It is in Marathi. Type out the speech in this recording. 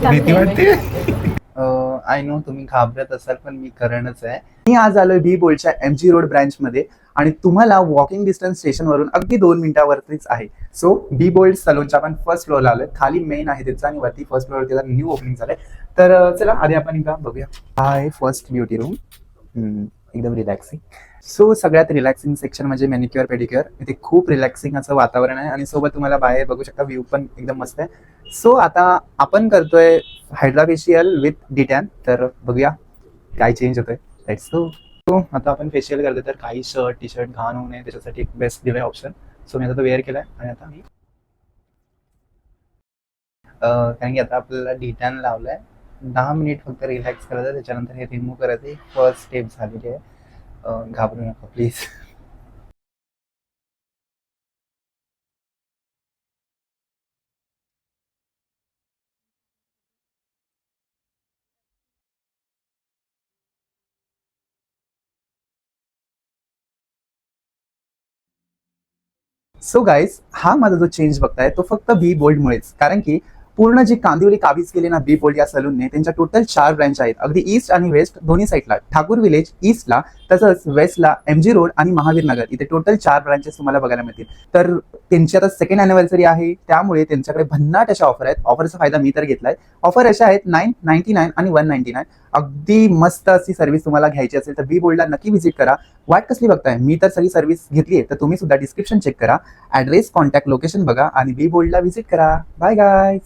भीती वाटते. आय नो तुम्ही घाबरत असाल पण मी करणच आहे. मी आज आलोय बी बोल्डच्या MG रोड ब्रँच मध्ये आणि तुम्हाला वॉकिंग डिस्टन्स स्टेशनवरून अगदी 2 मिनिटावरतीच आहे. सो बी बोल्ड सलूनच्या आपण फर्स्ट फ्लोअरला आलोय. खाली मेन आहे त्याचा आणि वरती फर्स्ट फ्लोअर त्याचा न्यू ओपनिंग झालंय. तर चला आधी आपण एकदा बघूया. हा आहे फर्स्ट ब्युटी रूम. एकदम रिलॅक्सिंग. सो सगळ्यात रिलॅक्सिंग सेक्शन म्हणजे मॅनिक्युअर पेडिक्युअर. इथे खूप रिलॅक्सिंग असं वातावरण आहे आणि सोबत तुम्हाला बाहेर बघू शकता व्ह्यू पण एकदम मस्त आहे. सो आता आपण करतोय हायड्रा फेशियल विथ डिटॅन. तर बघूया काय चेंज होतोय. Let's go. सो आता आपण फेशियल करतोय तर काही शर्ट टी शर्ट घाण होऊ नये त्याच्यासाठी एक बेस्ट दिलाय ऑप्शन. सो मी आता तो वेअर केलाय आणि आता मी कारण की आता आपल्याला डिटॅन लावलाय. 10 मिनिट फक्त रिलॅक्स करायचं त्याच्यानंतर हे रिमूव्ह करायचं. फर्स्ट स्टेप झालेली आहे. घाबरू नका प्लीज. सो गाईज हा माझा जो चेंज बघताय तो फक्त बी बोल्डमुळेच. कारण की पूर्ण जी कांदिवली काबीज केली ना बी बोल्ड या सलूनने, त्यांच्या टोटल 4 ब्रँच आहेत अगदी ईस्ट आणि वेस्ट दोन्ही साईडला. ठाकूर विलेज ईस्टला, तसंच वेस्टला MG रोड आणि महावीर नगर इथे टोटल 4 ब्रांचेस तुम्हाला बघायला मिळतील. तर त्यांची आता सेकंड अॅनिव्हर्सरी आहे त्यामुळे त्यांच्याकडे भन्नाट अशा ऑफर आहेत. ऑफरचा फायदा मी तर घेतलाय. ऑफर अशा आहेत 999 आणि 199. अगदी मस्त अशी सर्व्हिस तुम्हाला घ्यायची असेल तर बी बोल्डला नक्की व्हिजिट करा. वाट कसली बघताय, मी तर सगळी सर्व्हिस घेतली आहे तर तुम्ही सुद्धा डिस्क्रिप्शन चेक करा, ऍड्रेस कॉन्टॅक्ट लोकेशन बघा आणि बी बोल्डला व्हिजिट करा. Bye guys.